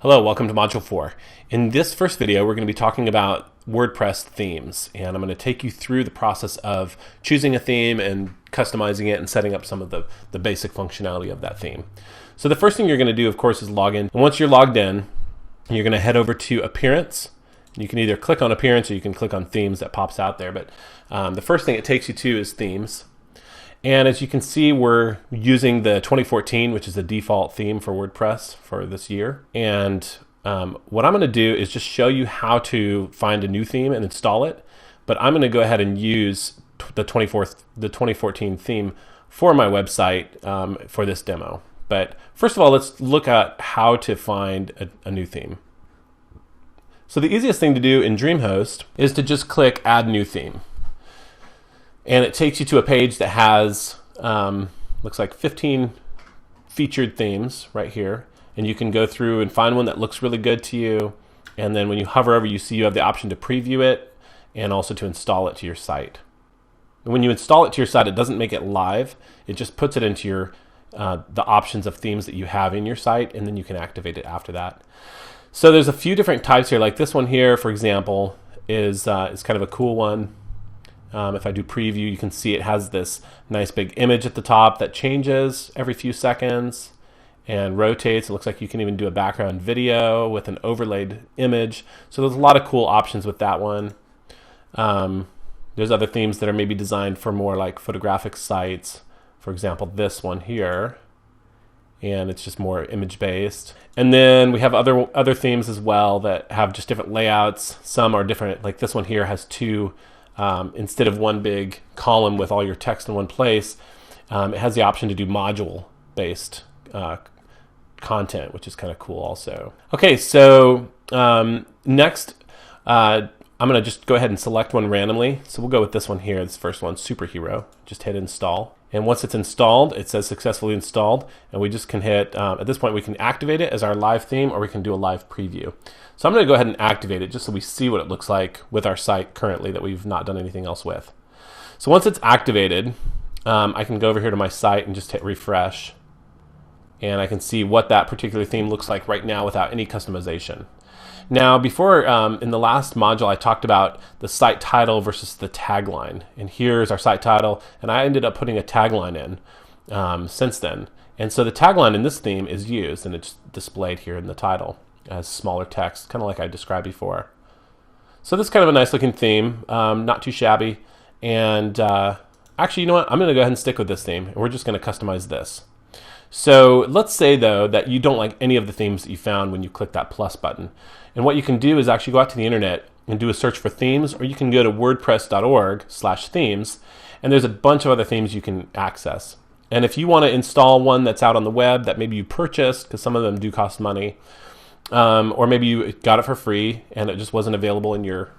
Hello, welcome to Module 4. In this first video, we're going to be talking about WordPress themes, and I'm going to take you through the process of choosing a theme and customizing it and setting up some of the basic functionality of that theme. So the first thing you're going to do, of course, is log in. And once you're logged in, you're going to head over to Appearance. You can either click on Appearance or you can click on Themes that pops out there, but the first thing it takes you to is Themes. And as you can see, we're using the 2014, which is the default theme for WordPress for this year. And what I'm going to do is just show you how to find a new theme and install it. But I'm going to go ahead and use the 2014 theme for my website for this demo. But first of all, let's look at how to find a new theme. So the easiest thing to do in DreamHost is to just click Add New Theme. And it takes you to a page that has, looks like 15 featured themes right here. And you can go through and find one that looks really good to you. And then when you hover over, you see you have the option to preview it and also to install it to your site. And when you install it to your site, it doesn't make it live. It just puts it into your the options of themes that you have in your site, and then you can activate it after that. So there's a few different types here. Like this one here, for example, is kind of a cool one. If I do preview, you can see it has this nice big image at the top that changes every few seconds and rotates. It looks like you can even do a background video with an overlaid image. So there's a lot of cool options with that one. There's other themes that are maybe designed for more like photographic sites. For example, this one here. And it's just more image based. And then we have other themes as well that have just different layouts. Some are different, like this one here has two. Instead of one big column with all your text in one place, it has the option to do module-based content, which is kind of cool also. Okay, so next, I'm going to just go ahead and select one randomly. So we'll go with this one here, this first one, Superhero. Just hit Install. And once it's installed, it says successfully installed. And we just can hit, at this point, we can activate it as our live theme, or we can do a live preview. So I'm going to go ahead and activate it just so we see what it looks like with our site currently that we've not done anything else with. So once it's activated, I can go over here to my site and just hit refresh. And I can see what that particular theme looks like right now without any customization. Now, before in the last module, I talked about the site title versus the tagline. And here's our site title. And I ended up putting a tagline in since then. And so the tagline in this theme is used, and it's displayed here in the title as smaller text, kind of like I described before. So this is kind of a nice looking theme, not too shabby. And actually, you know what? I'm going to go ahead and stick with this theme, and we're just going to customize this. So let's say, though, that you don't like any of the themes that you found when you click that plus button. And what you can do is actually go out to the internet and do a search for themes, or you can go to wordpress.org/themes, and there's a bunch of other themes you can access. And if you want to install one that's out on the web that maybe you purchased, because some of them do cost money, or maybe you got it for free and it just wasn't available in your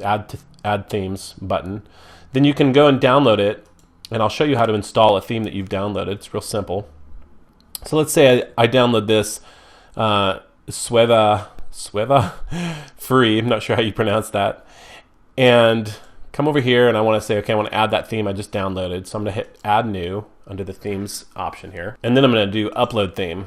add themes button, then you can go and download it, and I'll show you how to install a theme that you've downloaded. It's real simple. So let's say I download this Sueva free. I'm not sure how you pronounce that. And come over here, and I want to say, okay, I want to add that theme I just downloaded. So I'm going to hit Add New under the Themes option here. And then I'm going to do Upload Theme.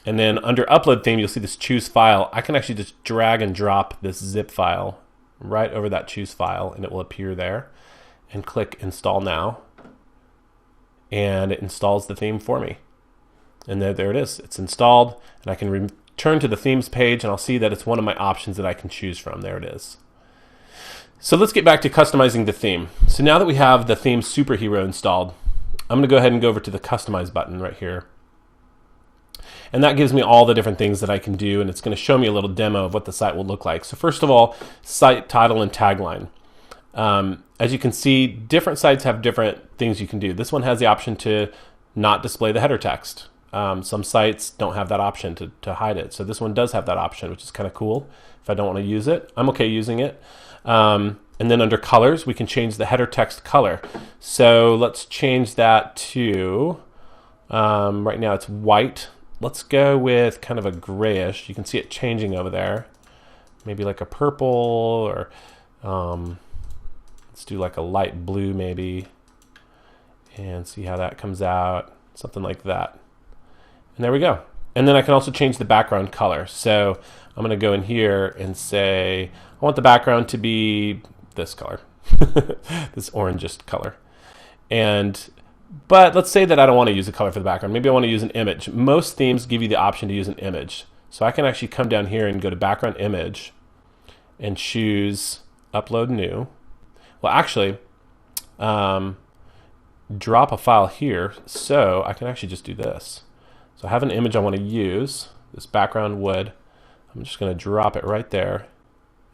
And then under Upload Theme, you'll see this Choose File. I can actually just drag and drop this zip file right over that Choose File, and it will appear there. And click Install Now. And it installs the theme for me. And there it is. It's installed, and I can return to the themes page, and I'll see that it's one of my options that I can choose from. There it is. So let's get back to customizing the theme. So now that we have the theme Superhero installed, I'm going to go ahead and go over to the Customize button right here. And that gives me all the different things that I can do, and it's going to show me a little demo of what the site will look like. So first of all, site title and tagline. As you can see, different sites have different things you can do. This one has the option to not display the header text. Some sites don't have that option to hide it. So this one does have that option, which is kind of cool. If I don't want to use it, I'm okay using it. And then under colors, we can change the header text color. So let's change that to, right now it's white. Let's go with kind of a grayish. You can see it changing over there. Maybe like a purple, or let's do like a light blue maybe, and see how that comes out. Something like that. And there we go. And then I can also change the background color. So I'm going to go in here and say, I want the background to be this color, this orangish color. But let's say that I don't want to use a color for the background. Maybe I want to use an image. Most themes give you the option to use an image. So I can actually come down here and go to background image and choose upload new. Well, actually, drop a file here. So I can actually just do this. So I have an image I want to use, this background wood. I'm just going to drop it right there,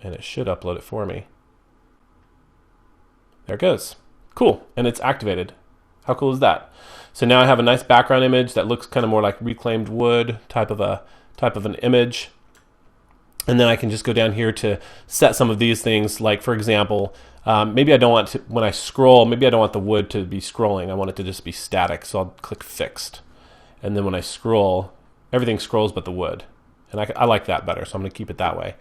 and it should upload it for me. There it goes. Cool, and it's activated. How cool is that? So now I have a nice background image that looks kind of more like reclaimed wood type of an image. And then I can just go down here to set some of these things. Like for example, maybe I don't want to, when I scroll, maybe I don't want the wood to be scrolling. I want it to just be static. So I'll click fixed. And then when I scroll, everything scrolls but the wood. And I like that better, so I'm going to keep it that way.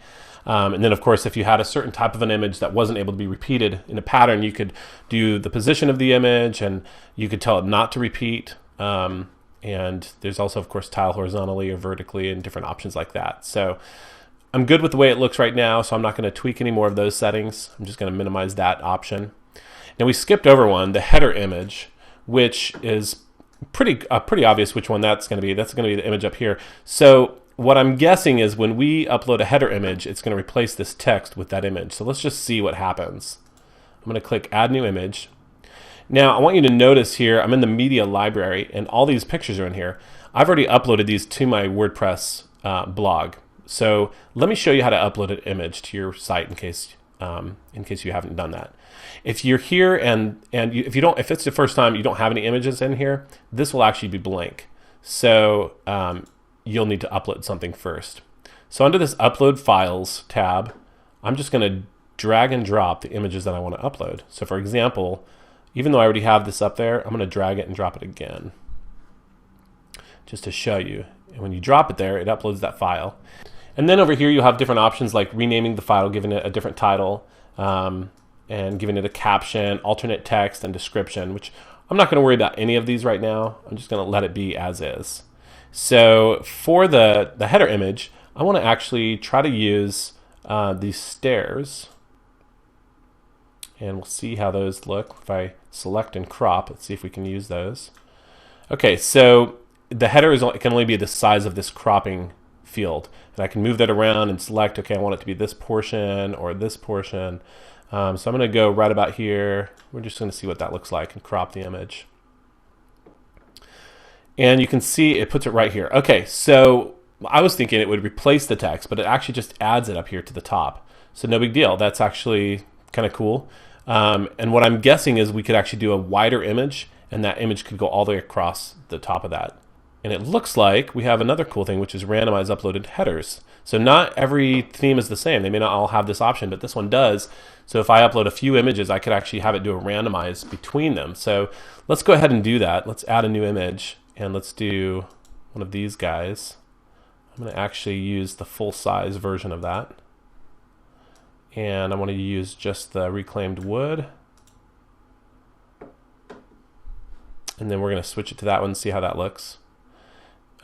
And then, of course, if you had a certain type of an image that wasn't able to be repeated in a pattern, you could do the position of the image, and you could tell it not to repeat. And there's also, of course, tile horizontally or vertically and different options like that. So I'm good with the way it looks right now, so I'm not going to tweak any more of those settings. I'm just going to minimize that option. Now, we skipped over one, the header image, which is pretty obvious which one that's going to be. That's going to be the image up here. So what I'm guessing is when we upload a header image, it's going to replace this text with that image. So let's just see what happens. I'm going to click Add New Image. Now, I want you to notice here, I'm in the media library, and all these pictures are in here. I've already uploaded these to my WordPress blog. So let me show you how to upload an image to your site in case you haven't done that. If you're here if it's the first time you don't have any images in here, this will actually be blank. So you'll need to upload something first. So under this Upload Files tab, I'm just going to drag and drop the images that I want to upload. So for example, even though I already have this up there, I'm going to drag it and drop it again just to show you. And when you drop it there, it uploads that file. And then over here, you'll have different options like renaming the file, giving it a different title, and giving it a caption, alternate text, and description, which I'm not going to worry about any of these right now. I'm just going to let it be as is. So for the header image, I want to actually try to use these stairs. And we'll see how those look. If I select and crop, let's see if we can use those. Okay, so the header can only be the size of this cropping field. And I can move that around and select, okay, I want it to be this portion or this portion. So I'm going to go right about here. We're just going to see what that looks like and crop the image. And you can see it puts it right here. Okay, so I was thinking it would replace the text, but it actually just adds it up here to the top. So no big deal. That's actually kind of cool. And what I'm guessing is we could actually do a wider image, and that image could go all the way across the top of that. And it looks like we have another cool thing, which is randomize uploaded headers. So not every theme is the same. They may not all have this option, but this one does. So if I upload a few images, I could actually have it do a randomize between them. So let's go ahead and do that. Let's add a new image, and let's do one of these guys. I'm going to actually use the full-size version of that. And I want to use just the reclaimed wood. And then we're going to switch it to that one and see how that looks.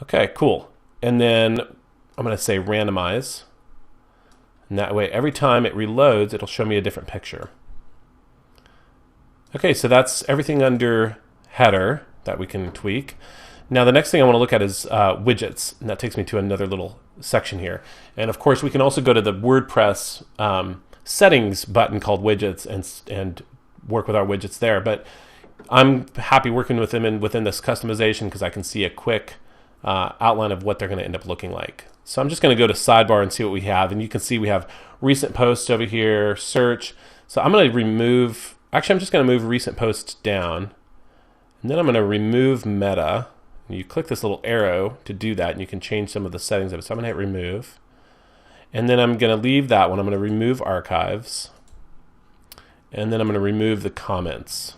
Okay, cool. And then I'm going to say randomize. And that way, every time it reloads, it'll show me a different picture. Okay, so that's everything under header that we can tweak. Now, the next thing I want to look at is widgets. And that takes me to another little section here. And of course, we can also go to the WordPress settings button called widgets and work with our widgets there. But I'm happy working with them within this customization because I can see a quick outline of what they're going to end up looking like. So I'm just going to go to sidebar and see what we have. And you can see we have recent posts over here, search. So I'm going to remove, actually I'm just going to move recent posts down. And then I'm going to remove meta. And you click this little arrow to do that, and you can change some of the settings of it. So I'm going to hit remove. And then I'm going to leave that one. I'm going to remove archives. And then I'm going to remove the comments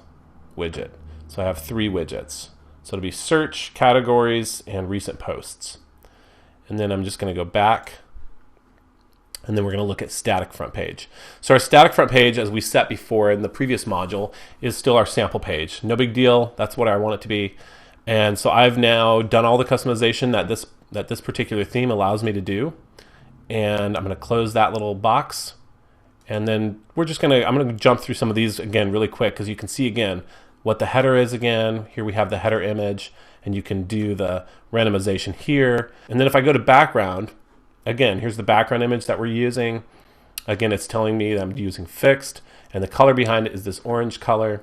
widget. So I have 3 widgets. So it'll be search, categories, and recent posts. And then I'm just going to go back, and then we're going to look at static front page. So our static front page, as we set before in the previous module, is still our sample page. No big deal. That's what I want it to be. And so I've now done all the customization that that this particular theme allows me to do. And I'm going to close that little box. And then I'm going to jump through some of these again really quick, because you can see again what the header is again. Here we have the header image, and you can do the randomization here. And then if I go to background, again, here's the background image that we're using. Again, it's telling me that I'm using fixed, and the color behind it is this orange color,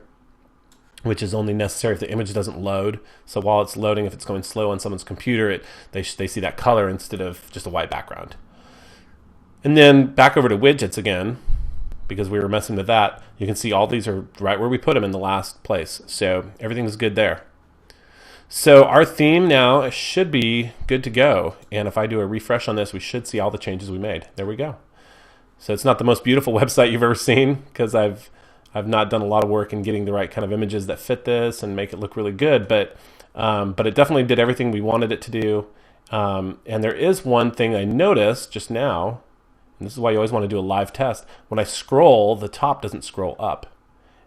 which is only necessary if the image doesn't load. So while it's loading, if it's going slow on someone's computer, they see that color instead of just a white background. And then back over to widgets again, because we were messing with that. You can see all these are right where we put them in the last place. So everything's good there. So our theme now should be good to go. And if I do a refresh on this, we should see all the changes we made. There we go. So it's not the most beautiful website you've ever seen, because I've not done a lot of work in getting the right kind of images that fit this and make it look really good, but it definitely did everything we wanted it to do. And there is one thing I noticed just now, and this is why you always want to do a live test. When I scroll, the top doesn't scroll up.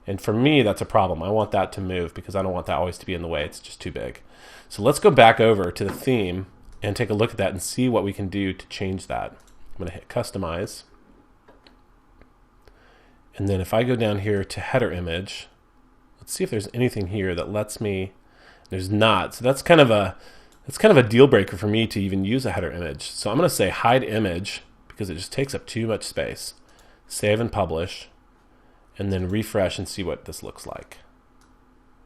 And for me, that's a problem. I want that to move, because I don't want that always to be in the way. It's just too big. So let's go back over to the theme and take a look at that and see what we can do to change that. I'm going to hit Customize. And then if I go down here to header image, let's see if there's anything here that lets me. There's not. So that's kind of a deal breaker for me to even use a header image. So I'm going to say hide image, because it just takes up too much space. Save and publish, and then refresh and see what this looks like.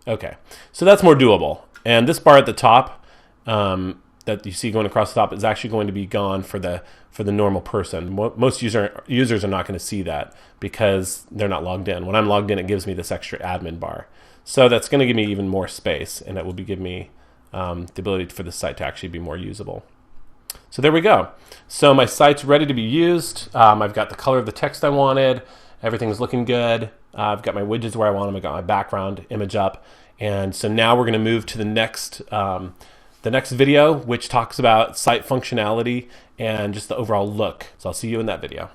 Okay, so that's more doable. And this bar at the top that you see going across the top is actually going to be gone for the normal person. Most users are not going to see that, because they're not logged in. When I'm logged in, it gives me this extra admin bar. So that's going to give me even more space, and it will give me the ability for the site to actually be more usable. So there we go. So my site's ready to be used. I've got the color of the text I wanted. Everything's looking good. I've got my widgets where I want them. I've got my background image up. And so now we're going to move to the next video, which talks about site functionality and just the overall look. So I'll see you in that video.